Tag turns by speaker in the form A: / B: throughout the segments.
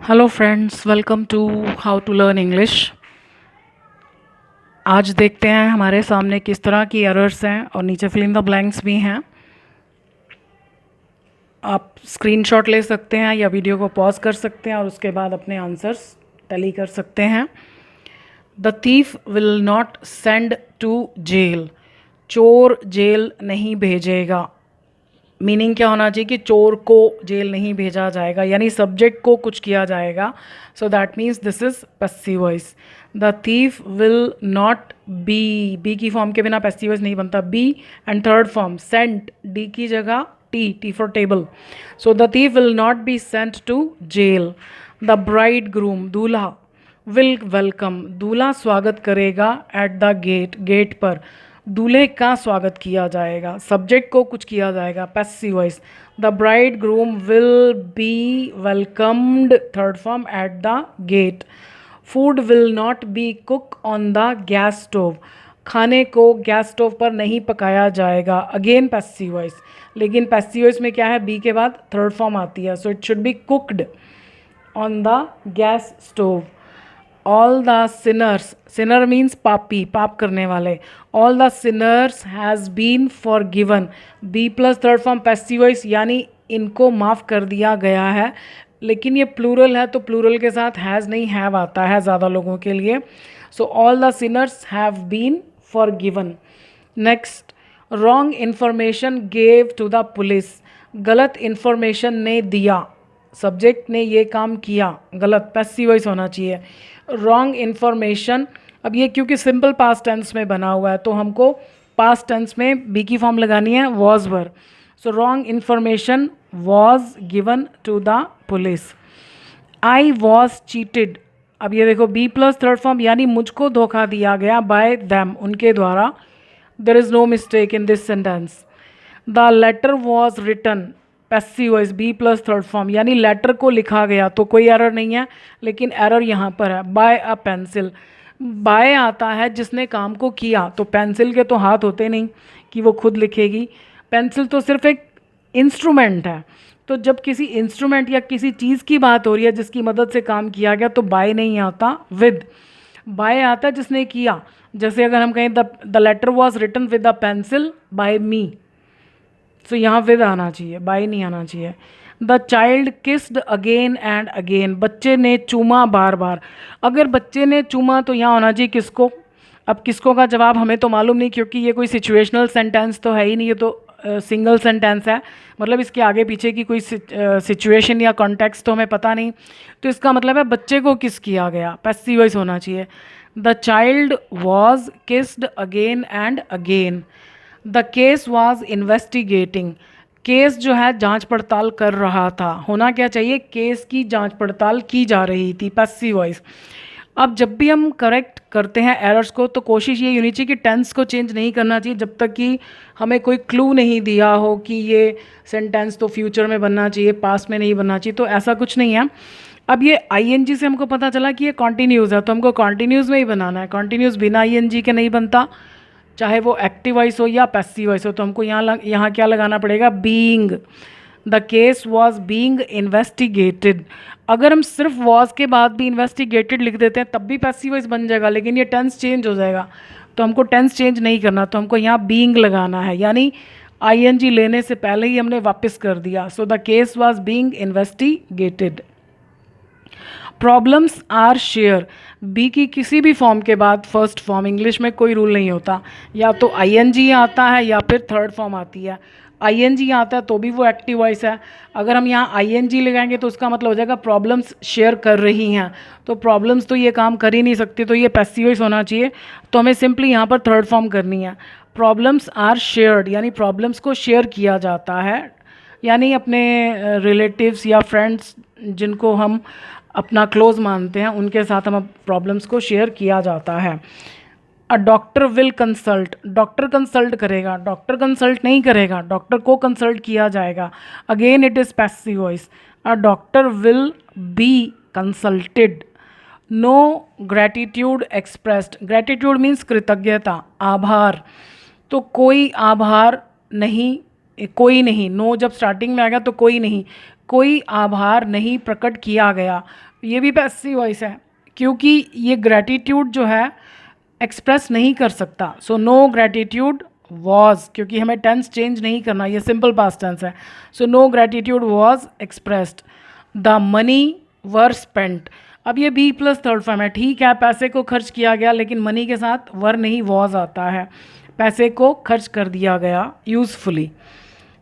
A: Hello friends, welcome to how to learn English. आज देखते हैं हमारे सामने किस तरह की एरर्स हैं और नीचे फिल इन द ब्लैंक्स भी हैं। आप स्क्रीनशॉट ले सकते हैं या वीडियो को पॉज कर सकते हैं और उसके बाद अपने आंसर्स टैली कर सकते हैं। The thief will not send to jail. चोर जेल नहीं भेजेगा। मीनिंग क्या होना चाहिए कि चोर को जेल नहीं भेजा जाएगा, यानी सब्जेक्ट को कुछ किया जाएगा। So that means this is passive voice. The thief will not be की फॉर्म के बिना पैसिव वॉइस नहीं बनता। Be and third form sent, D की जगह T for table. So the thief will not be sent to jail. The bridegroom, दूल्हा, will welcome, दूल्हा स्वागत करेगा एट द गेट, गेट पर दूल्हे का स्वागत किया जाएगा, सब्जेक्ट को कुछ किया जाएगा, passive voice. The bridegroom will be welcomed, third form, at the gate. Food will not be cook on the gas stove, खाने को गैस स्टोव पर नहीं पकाया जाएगा, अगेन पैसिव वॉइस। लेकिन पैसिव वॉइस में क्या है, बी के बाद थर्ड फॉर्म आती है, so it should be cooked on the gas stove. All the sinners, sinner means पापी, पाप करने वाले। All the sinners has been forgiven, be plus third form passive voice, यानी इनको माफ़ कर दिया गया है। लेकिन ये प्लूरल है तो प्लूरल के साथ हैज़ नहीं, हैव आता है ज़्यादा लोगों के लिए। So all the sinners have been forgiven. Next, wrong information gave to the police, गलत इन्फॉर्मेशन ने दिया, सब्जेक्ट ने ये काम किया, गलत, पैसिव वॉइस होना चाहिए। रॉन्ग इन्फॉर्मेशन, अब ये क्योंकि सिंपल पास्ट टेंस में बना हुआ है तो हमको पास्ट टेंस में बी की फॉर्म लगानी है, was were. So wrong information was given to the police. I was cheated, अब ये देखो बी प्लस थर्ड फॉर्म, यानी मुझको धोखा दिया गया, बाय दैम, उनके द्वारा। There is no mistake in this sentence. The letter was written, passive voice, be plus third form, यानी लेटर को लिखा गया, तो कोई एरर नहीं है। लेकिन एरर यहाँ पर है, बाय अ पेंसिल। बाय आता है जिसने काम को किया, तो पेंसिल के तो हाथ होते नहीं कि वो खुद लिखेगी। पेंसिल तो सिर्फ एक इंस्ट्रूमेंट है, तो जब किसी इंस्ट्रूमेंट या किसी चीज़ की बात हो रही है जिसकी मदद से काम किया गया, तो बाय नहीं आता, विद। बाय आता है जिसने किया, जैसे अगर हम कहें the letter was written with a pencil by me, so यहाँ विद आना चाहिए, बाय नहीं आना चाहिए। The child kissed again and again, बच्चे ने चूमा बार बार। अगर बच्चे ने चूमा तो यहाँ होना चाहिए किसको। अब किसको का जवाब हमें तो मालूम नहीं, क्योंकि ये कोई सिचुएशनल सेंटेंस तो है ही नहीं, ये तो सिंगल सेंटेंस है, मतलब इसके आगे पीछे की कोई सिचुएशन या कॉन्टेक्स्ट तो हमें पता नहीं। तो इसका मतलब है बच्चे को किस किया गया, पैसिव वॉइस होना चाहिए। The child was kissed again and again. The case was investigating, case जो है जांच पड़ताल कर रहा था, होना क्या चाहिए, केस की जांच पड़ताल की जा रही थी, पैसिव वॉइस। अब जब भी हम करेक्ट करते हैं एरर्स को, तो कोशिश ये होनी चाहिए कि टेंस को चेंज नहीं करना चाहिए जब तक कि हमें कोई क्लू नहीं दिया हो कि ये सेंटेंस तो फ्यूचर में बनना चाहिए, पास्ट में नहीं बनना चाहिए, तो ऐसा कुछ नहीं है। अब ये आईएनजी से हमको पता चला कि ये कॉन्टीन्यूज़ है, तो हमको कॉन्टीन्यूज़ में ही बनाना है। कॉन्टीन्यूज़ बिना आईएनजी के नहीं बनता, चाहे वो एक्टिव वॉइस हो या पैसिव वॉइस हो। तो हमको यहाँ क्या लगाना पड़ेगा, being. The case was being investigated. अगर हम सिर्फ वॉज के बाद भी इन्वेस्टिगेटेड लिख देते हैं तब भी पैसिव वॉइस बन जाएगा, लेकिन ये टेंस चेंज हो जाएगा, तो हमको टेंस चेंज नहीं करना, तो हमको यहाँ बीइंग लगाना है, यानी आईएनजी लेने से पहले ही हमने वापस कर दिया। So the case was being investigated. Problems are share, be की किसी भी फॉर्म के बाद फर्स्ट फॉर्म, इंग्लिश में कोई रूल नहीं होता, या तो आईएनजी आता है या फिर थर्ड फॉर्म आती है। आईएनजी आता है तो भी वो एक्टिव वॉइस है। अगर हम यहाँ आईएनजी लगाएंगे तो उसका मतलब हो जाएगा प्रॉब्लम्स शेयर कर रही हैं, तो प्रॉब्लम्स तो ये काम कर ही नहीं सकती, तो ये पैसिव वॉइस होना चाहिए। तो हमें सिंपली यहाँ पर थर्ड फॉर्म करनी है। प्रॉब्लम्स आर शेयर्ड, यानी प्रॉब्लम्स को शेयर किया जाता है, यानी अपने रिलेटिव्स या फ्रेंड्स जिनको हम अपना क्लोज मानते हैं उनके साथ हम प्रॉब्लम्स को शेयर किया जाता है। A doctor will consult, doctor consult करेगा, डॉक्टर कंसल्ट नहीं करेगा, डॉक्टर को कंसल्ट किया जाएगा, again it is passive voice. A doctor will be consulted. No gratitude expressed, gratitude means कृतज्ञता, आभार, तो कोई आभार नहीं, कोई नहीं, नो जब स्टार्टिंग में आएगा तो कोई नहीं, कोई आभार नहीं प्रकट किया गया। ये भी पैसिव वॉइस है क्योंकि ये ग्रैटिट्यूड जो है एक्सप्रेस नहीं कर सकता। सो नो ग्रैटिट्यूड वॉज, क्योंकि हमें टेंस चेंज नहीं करना, ये सिंपल पास्ट टेंस है। So no gratitude was expressed. The money were spent, अब ये बी प्लस थर्ड फॉर्म है, ठीक है, पैसे को खर्च किया गया, लेकिन मनी के साथ वर नहीं वॉज आता है, पैसे को खर्च कर दिया गया usefully.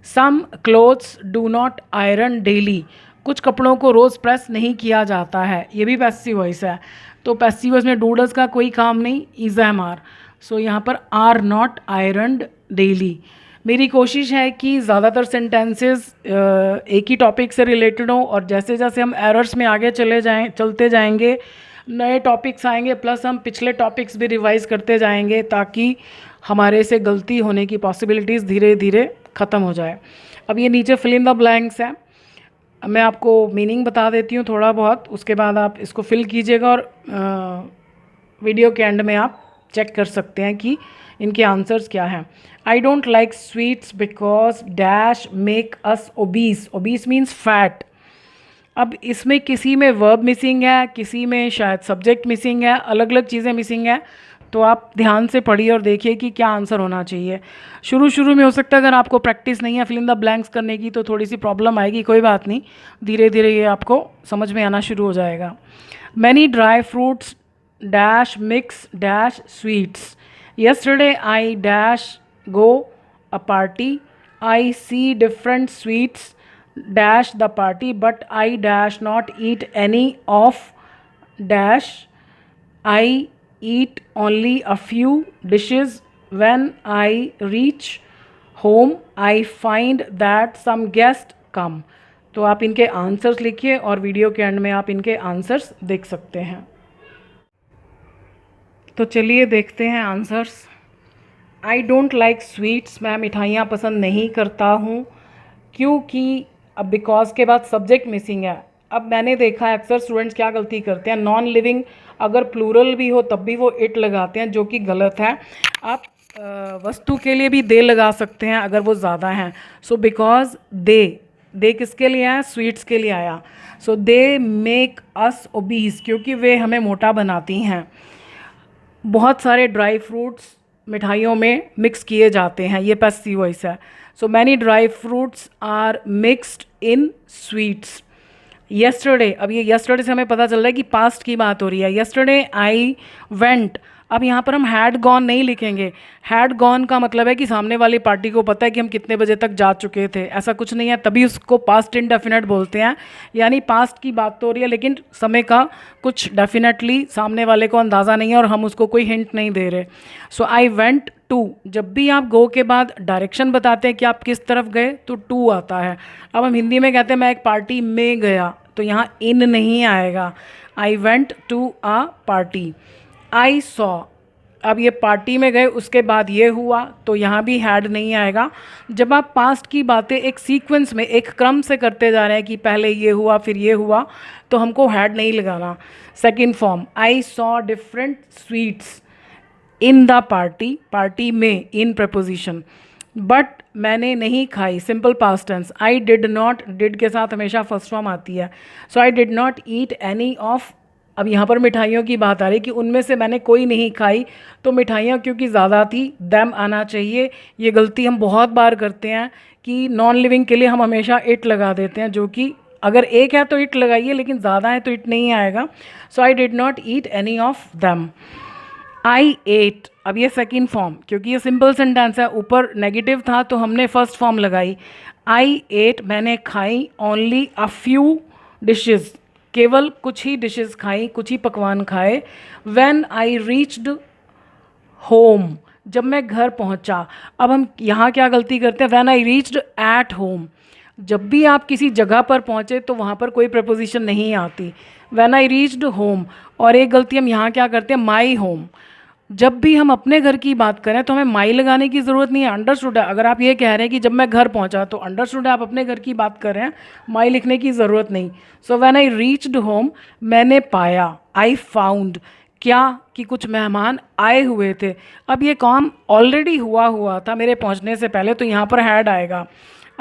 A: Some clothes do not iron daily, कुछ कपड़ों को रोज़ प्रेस नहीं किया जाता है, ये भी पैसिव वॉइस है। तो पैसिव वॉइस में डूडल्स का कोई काम नहीं, इज एम आर। सो यहाँ पर आर नॉट आयरनड डेली। मेरी कोशिश है कि ज़्यादातर सेंटेंसेस एक ही टॉपिक से रिलेटेड हों, और जैसे जैसे हम एरर्स में आगे चलते जाएंगे, नए टॉपिक्स आएंगे, प्लस हम पिछले टॉपिक्स भी रिवाइज करते जाएंगे, ताकि हमारे से गलती होने की पॉसिबिलिटीज़ धीरे धीरे ख़त्म हो जाए। अब ये नीचे फिल इन द ब्लैंक्स है, मैं आपको मीनिंग बता देती हूँ थोड़ा बहुत, उसके बाद आप इसको फिल कीजिएगा, और वीडियो के एंड में आप चेक कर सकते हैं कि इनके आंसर्स क्या हैं। I don't like sweets because dash make us obese, obese means fat. अब इसमें किसी में वर्ब मिसिंग है, किसी में शायद सब्जेक्ट मिसिंग है, अलग अलग चीज़ें मिसिंग है, तो आप ध्यान से पढ़िए और देखिए कि क्या आंसर होना चाहिए। शुरू में हो सकता है अगर आपको प्रैक्टिस नहीं है फिल इन द ब्लैंक्स करने की तो थोड़ी सी प्रॉब्लम आएगी, कोई बात नहीं, धीरे धीरे ये आपको समझ में आना शुरू हो जाएगा। Many dry fruits dash mix dash sweets, yesterday I dash go a party, I see different sweets dash the party, but I dash not eat any of dash, I eat only a few dishes, when I reach home I find that some guests come। तो आप इनके answers लिखिए और video के and में आप इनके answers देख सकते हैं। तो चलिए देखते हैं answers. I don't like sweets, मैं मिठाइयाँ पसंद नहीं करता हूँ, क्योंकि अब बिकॉज के बाद सब्जेक्ट मिसिंग है। अब मैंने देखा है अक्सर स्टूडेंट्स क्या गलती करते हैं, नॉन लिविंग अगर प्लूरल भी हो तब भी वो इट लगाते हैं, जो कि गलत है। आप वस्तु के लिए भी दे लगा सकते हैं अगर वो ज़्यादा हैं। सो बिकॉज दे किसके लिए आया, स्वीट्स के लिए आया। सो दे मेक अस ओबीस, क्योंकि वे हमें मोटा बनाती हैं। बहुत सारे ड्राई फ्रूट्स मिठाइयों में मिक्स किए जाते हैं, ये पैसिव वॉइस है। So many dry fruits are mixed in sweets. Yesterday, अब ये येस्टरडे से हमें पता चल रहा है कि पास्ट की बात हो रही है। येस्टरडे आई वेंट, अब यहाँ पर हम हैड गॉन नहीं लिखेंगे। हैड गॉन का मतलब है कि सामने वाली पार्टी को पता है कि हम कितने बजे तक जा चुके थे, ऐसा कुछ नहीं है, तभी उसको पास्ट इंडेफिनेट बोलते हैं। यानी पास्ट की बात तो हो रही है लेकिन समय का कुछ डेफिनेटली सामने वाले को अंदाज़ा नहीं है और हम उसको कोई हिंट नहीं दे रहे। सो आई वेंट टू, जब भी आप गो के बाद डायरेक्शन बताते हैं कि आप किस तरफ गए तो टू आता है। अब हम हिंदी में कहते हैं मैं एक पार्टी में गया, तो यहाँ इन नहीं आएगा। I went to a party. I saw, अब ये पार्टी में गए उसके बाद ये हुआ, तो यहाँ भी हैड नहीं आएगा। जब आप पास्ट की बातें एक सीक्वेंस में एक क्रम से करते जा रहे हैं कि पहले ये हुआ फिर ये हुआ, तो हमको हैड नहीं लगाना। Second form, I saw different sweets in the party, party में इन प्रपोजिशन। बट मैंने नहीं खाई, simple past tense. I did not, did के साथ हमेशा फर्स्ट फॉर्म आती है। So I did not eat any of, अब यहाँ पर मिठाइयों की बात आ रही कि उनमें से मैंने कोई नहीं खाई, तो मिठाइयाँ क्योंकि ज़्यादा थी दैम आना चाहिए। ये गलती हम बहुत बार करते हैं कि नॉन लिविंग के लिए हम हमेशा इट लगा देते हैं, जो कि अगर एक है तो इट लगाइए, लेकिन ज़्यादा है तो इट नहीं आएगा। So I did not eat any of them. I ate, अब ये सेकेंड फॉर्म, क्योंकि ये सिंपल सेंटेंस है, ऊपर नेगेटिव था तो हमने फर्स्ट फॉर्म लगाई। आई एट, मैंने खाई, ओनली अ फ्यू डिशेज़, केवल कुछ ही डिशेस खाई, कुछ ही पकवान खाए। व्हेन आई रीच्ड होम, जब मैं घर पहुंचा। अब हम यहाँ क्या गलती करते हैं, when I reached at home, जब भी आप किसी जगह पर पहुँचे तो वहाँ पर कोई प्रपोजिशन नहीं आती, व्हेन आई रीच्ड होम। और एक गलती हम यहाँ क्या करते हैं, माई होम, जब भी हम अपने घर की बात करें तो हमें माई लगाने की ज़रूरत नहीं है, अंडरस्टूड है। अगर आप ये कह रहे हैं कि जब मैं घर पहुंचा, तो अंडरस्टूड है, आप अपने घर की बात कर रहे हैं, माई लिखने की ज़रूरत नहीं। So when I reached home, मैंने पाया, आई फाउंड, क्या कि कुछ मेहमान आए हुए थे। अब ये काम ऑलरेडी हुआ था मेरे पहुंचने से पहले, तो यहाँ पर हैड आएगा।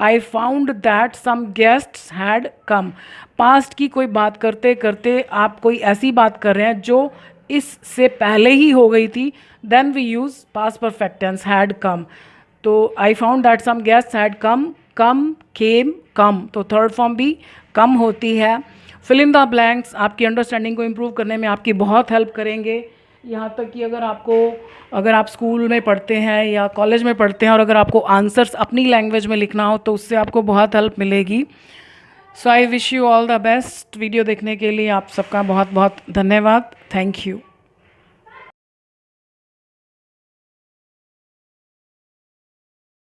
A: I found that some guests had come. Past की कोई बात करते करते आप कोई ऐसी बात कर रहे हैं जो इससे पहले ही हो गई थी, then we use past perfect tense had come. तो I found that some guests had come, come, came, come, तो थर्ड फॉर्म भी कम होती है। फिल इन द ब्लैंक्स आपकी अंडरस्टैंडिंग को इम्प्रूव करने में आपकी बहुत हेल्प करेंगे। यहाँ तक कि अगर आप स्कूल में पढ़ते हैं या कॉलेज में पढ़ते हैं और अगर आपको आंसर्स अपनी लैंग्वेज में लिखना हो तो उससे आपको बहुत हेल्प मिलेगी। So I wish you all the best. Video देखने के लिए आप सबका बहुत बहुत धन्यवाद। Thank you.